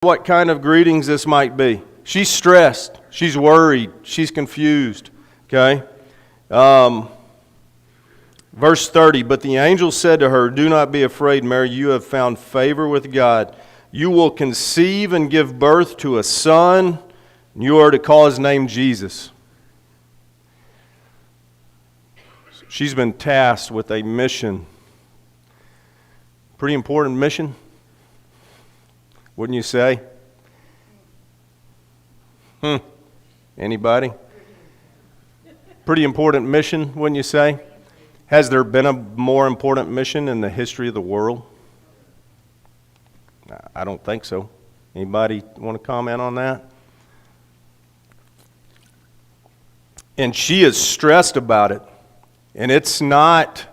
what kind of greetings this might be. She's stressed. She's worried. She's confused. Okay? Verse 30, but the angel said to her, do not be afraid, Mary, you have found favor with God. You will conceive and give birth to a son, and you are to call his name Jesus. She's been tasked with a mission. Pretty important mission, wouldn't you say? Anybody? Pretty important mission, wouldn't you say? Has there been a more important mission in the history of the world? I don't think so. Anybody want to comment on that? And she is stressed about it. And it's not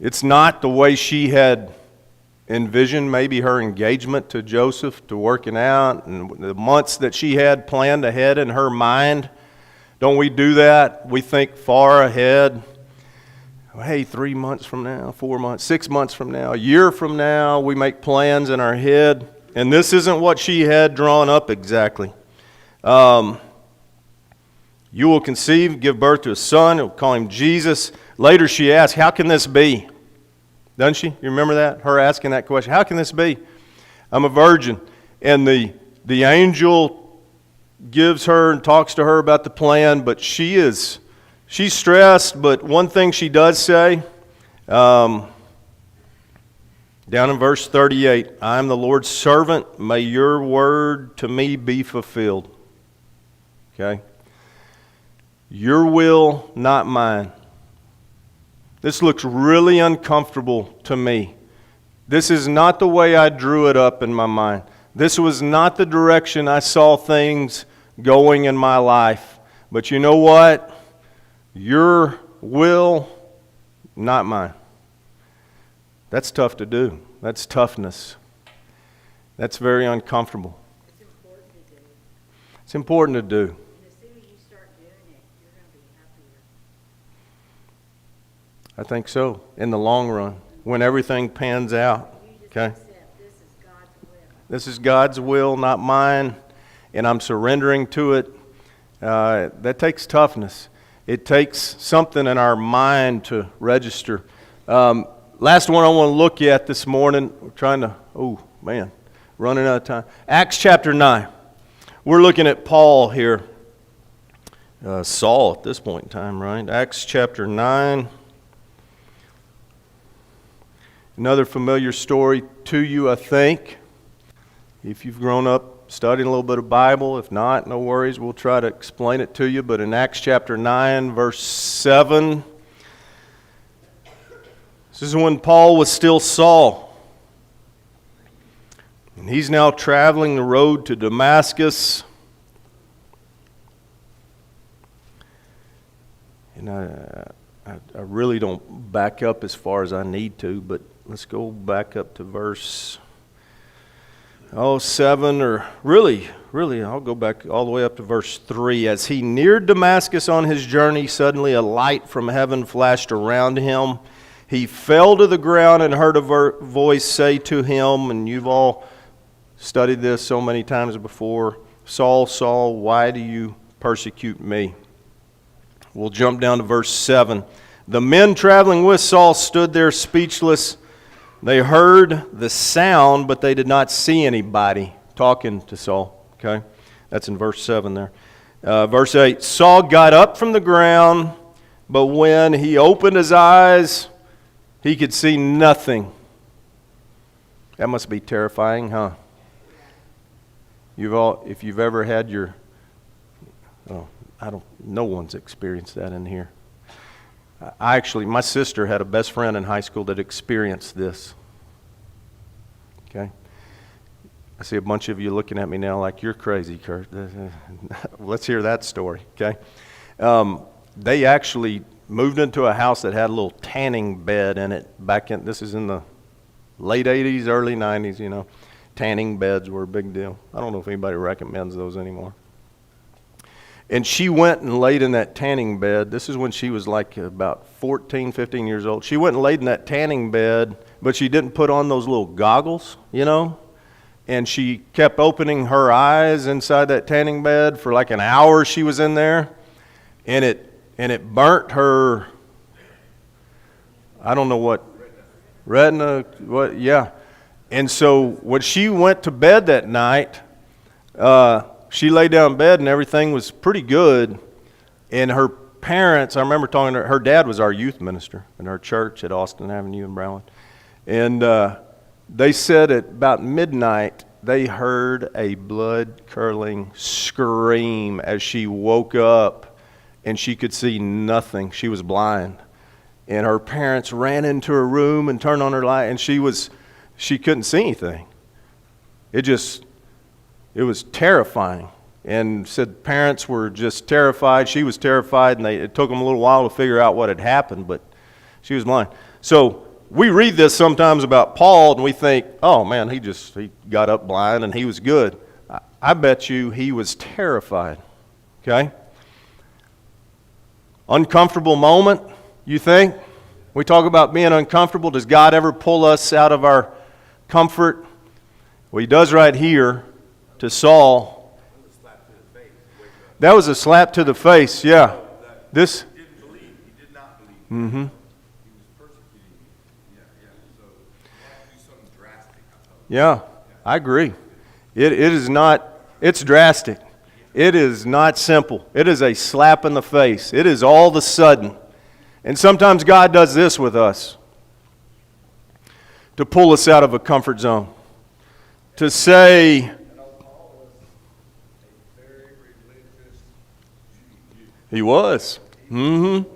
it's not the way she had envisioned maybe her engagement to Joseph, to working out, and the months that she had planned ahead in her mind. Don't we do that? We think far ahead. Hey, 3 months from now, 4 months, 6 months from now, a year from now, we make plans in our head. And this isn't what she had drawn up exactly. You will conceive, give birth to a son, you'll call him Jesus. Later she asks, how can this be? Doesn't she? You remember that? Her asking that question. How can this be? I'm a virgin. And the angel gives her and talks to her about the plan, but she's stressed. But one thing she does say, down in verse 38, I am the Lord's servant, may your word to me be fulfilled. Okay? Your will, not mine. This looks really uncomfortable to me. This is not the way I drew it up in my mind. This was not the direction I saw things going in my life. But you know what? Your will, not mine. That's tough to do. That's toughness. That's very uncomfortable. It's important to do. It's important to do. And as soon as you start doing it, you're going to be happier. I think so, in the long run, when everything pans out. You just Okay? accept this is God's will. This is God's will, not mine, and I'm surrendering to it. That takes toughness. It takes something in our mind to register. Last one I want to look at this morning, we're trying to, running out of time. Acts chapter 9. We're looking at Paul here. Saul at this point in time, right? Acts chapter 9. Another familiar story to you, I think. If you've grown up studying a little bit of Bible, if not, no worries, we'll try to explain it to you. But in Acts chapter 9, verse 7, this is when Paul was still Saul. And he's now traveling the road to Damascus. And I really don't back up as far as I need to, but let's go back up to verse 7, or really, I'll go back all the way up to verse 3. As he neared Damascus on his journey, suddenly a light from heaven flashed around him. He fell to the ground and heard a voice say to him, and you've all studied this so many times before, Saul, Saul, why do you persecute me? We'll jump down to verse 7. The men traveling with Saul stood there speechless. They heard the sound, but they did not see anybody talking to Saul. Okay? That's in verse 7 there. Verse 8, Saul got up from the ground, but when he opened his eyes, he could see nothing. That must be terrifying, huh? If you've ever had your... no one's experienced that in here. My sister had a best friend in high school that experienced this. Okay? I see a bunch of you looking at me now like, you're crazy, Kurt. Let's hear that story, okay? They actually moved into a house that had a little tanning bed in it this is in the late 80s, early 90s, Tanning beds were a big deal. I don't know if anybody recommends those anymore. And she went and laid in that tanning bed. This is when she was like about 14, 15 years old. She went and laid in that tanning bed, but she didn't put on those little goggles, you know? And she kept opening her eyes inside that tanning bed for like an hour she was in there. And it burnt her, I don't know what, retina, what, yeah. And so when she went to bed that night, she lay down in bed and everything was pretty good. And her parents, I remember talking to her dad was our youth minister in our church at Austin Avenue in Brownwood. And they said at about midnight, they heard a blood-curdling scream as she woke up and she could see nothing. She was blind. And her parents ran into her room and turned on her light, and she couldn't see anything. It was terrifying, and said parents were just terrified. She was terrified, and it took them a little while to figure out what had happened, but she was blind. So we read this sometimes about Paul, and we think, oh man, he got up blind and he was good. I bet you he was terrified, okay? Uncomfortable moment, you think? We talk about being uncomfortable. Does God ever pull us out of our comfort? Well, he does right here to Saul. That was a slap to the face, yeah. This. He didn't believe. He did not believe. Mm-hmm. He was persecuting me. Yeah. So you have to do something drastic. Yeah, I agree. It is not, it's drastic. It is not simple. It is a slap in the face. It is all of a sudden. And sometimes God does this with us to pull us out of a comfort zone. To say, Paul was a very religious Jew. he was. Mm-hmm.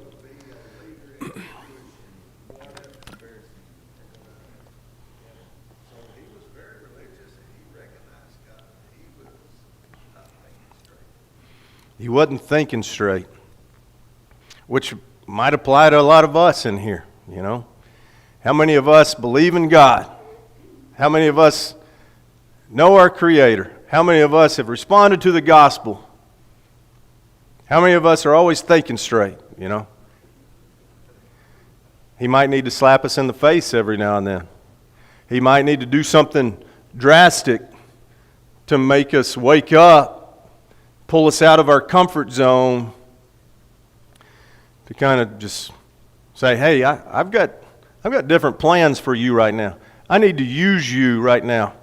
He wasn't thinking straight, which might apply to a lot of us in here, you know. How many of us believe in God? How many of us know our Creator? How many of us have responded to the gospel? How many of us are always thinking straight, you know? He might need to slap us in the face every now and then. He might need to do something drastic to make us wake up, pull us out of our comfort zone, to kind of just say, hey, I've got different plans for you right now. I need to use you right now.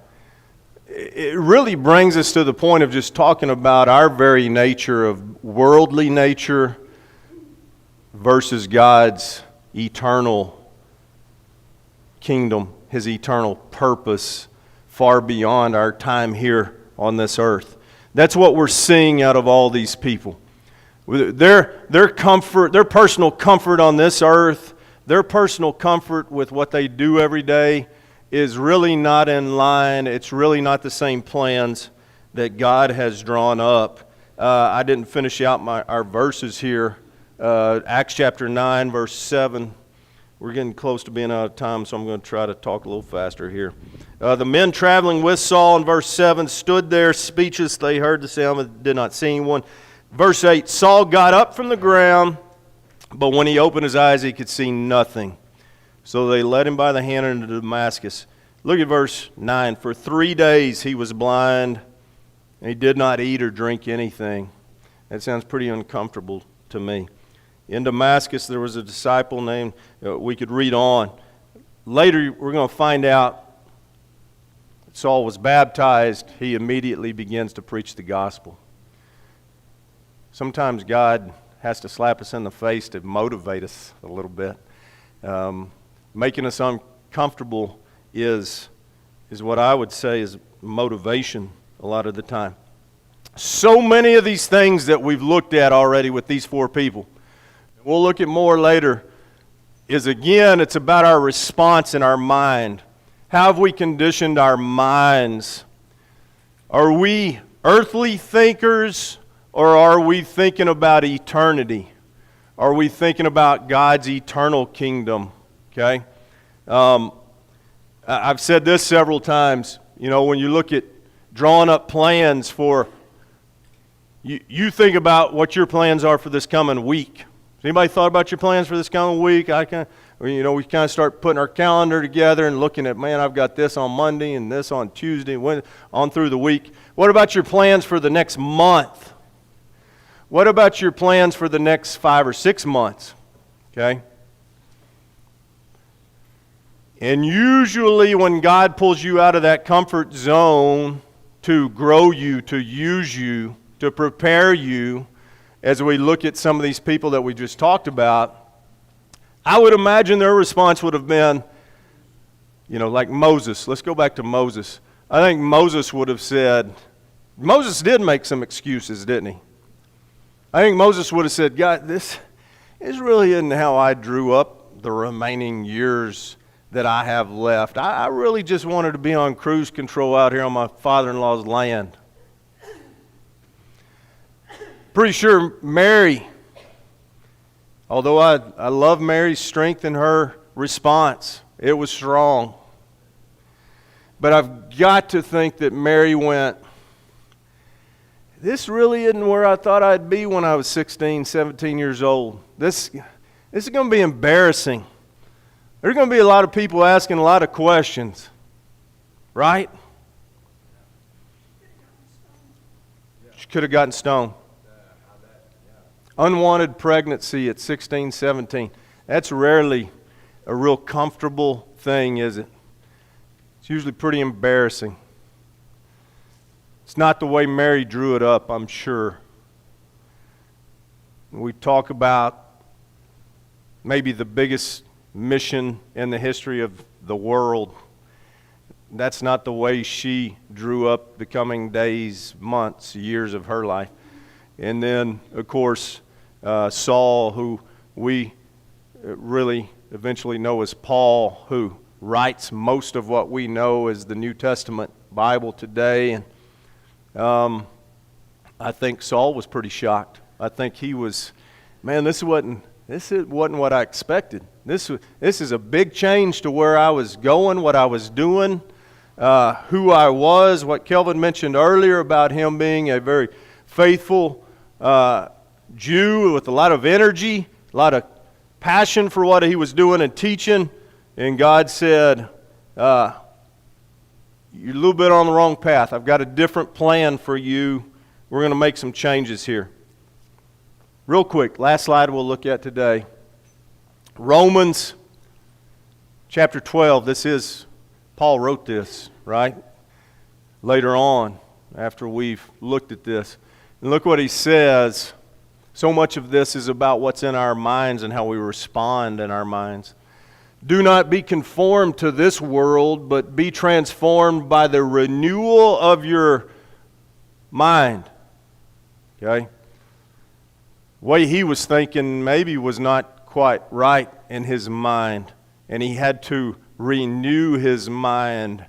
It really brings us to the point of just talking about our very nature of worldly nature versus God's eternal kingdom, His eternal purpose far beyond our time here on this earth. That's what we're seeing out of all these people. Their comfort, their personal comfort on this earth, their personal comfort with what they do every day is really not in line. It's really not the same plans that God has drawn up. I didn't finish out our verses here. Acts chapter 9, verse 7. We're getting close to being out of time, so I'm going to try to talk a little faster here. The men traveling with Saul in verse 7 stood there speechless. They heard the sound but did not see anyone. Verse 8, Saul got up from the ground, but when he opened his eyes, he could see nothing. So they led him by the hand into Damascus. Look at verse 9. For 3 days he was blind, and he did not eat or drink anything. That sounds pretty uncomfortable to me. In Damascus, there was a disciple named, we could read on. Later, we're going to find out Saul was baptized. He immediately begins to preach the gospel. Sometimes God has to slap us in the face to motivate us a little bit. Making us uncomfortable is what I would say is motivation a lot of the time. So many of these things that we've looked at already with these 4 people, we'll look at more later, is again, it's about our response in our mind. How have we conditioned our minds? Are we earthly thinkers, or are we thinking about eternity? Are we thinking about God's eternal kingdom? Okay? I've said this several times. You know, when you look at drawing up plans for You think about what your plans are for this coming week. Has anybody thought about your plans for this coming week? We kind of start putting our calendar together and looking at, man, I've got this on Monday and this on Tuesday, on through the week. What about your plans for the next month? What about your plans for the next 5 or 6 months? Okay? And usually when God pulls you out of that comfort zone to grow you, to use you, to prepare you, as we look at some of these people that we just talked about, I would imagine their response would have been, like Moses. Let's go back to Moses. I think Moses would have said, Moses did make some excuses, didn't he? I think Moses would have said, God, this really isn't how I drew up the remaining years that I have left. I really just wanted to be on cruise control out here on my father-in-law's land. Pretty sure Mary, although I love Mary's strength in her response, it was strong. But I've got to think that Mary went, this really isn't where I thought I'd be when I was 16, 17 years old. This is going to be embarrassing. There's going to be a lot of people asking a lot of questions, right? She could have gotten stoned. Unwanted pregnancy at 16, 17. That's rarely a real comfortable thing, is it? It's usually pretty embarrassing. It's not the way Mary drew it up, I'm sure. We talk about maybe the biggest mission in the history of the world. That's not the way she drew up the coming days, months, years of her life. And then, of course, Saul, who we really eventually know as Paul, who writes most of what we know as the New Testament Bible today. And I think Saul was pretty shocked. I think he was, man, this wasn't what I expected. This is a big change to where I was going, what I was doing, who I was, what Kelvin mentioned earlier about him being a very faithful Jew with a lot of energy, a lot of passion for what he was doing and teaching. And God said, you're a little bit on the wrong path. I've got a different plan for you. We're going to make some changes here. Real quick, last slide we'll look at today. Romans chapter 12. Paul wrote this, right? Later on, after we've looked at this. And look what he says. So much of this is about what's in our minds and how we respond in our minds. Do not be conformed to this world, but be transformed by the renewal of your mind. Okay? The way he was thinking maybe was not quite right in his mind, and he had to renew his mind.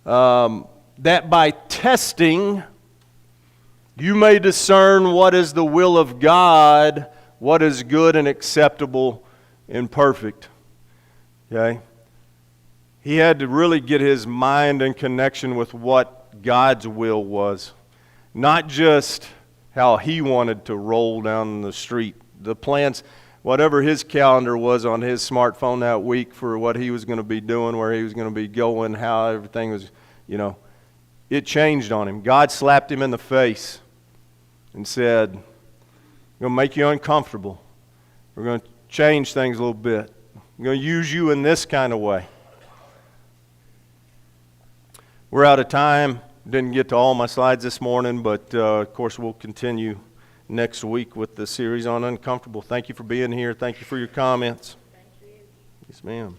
That by testing, you may discern what is the will of God, what is good and acceptable and perfect. Okay? He had to really get his mind in connection with what God's will was. Not just how he wanted to roll down the street. The plans, whatever his calendar was on his smartphone that week for what he was going to be doing, where he was going to be going, how everything was, it changed on him. God slapped him in the face and said, we're going to make you uncomfortable. We're going to change things a little bit. I'm going to use you in this kind of way. We're out of time. Didn't get to all my slides this morning, but of course we'll continue next week with the series on uncomfortable. Thank you for being here. Thank you for your comments. Thank you. Yes, ma'am.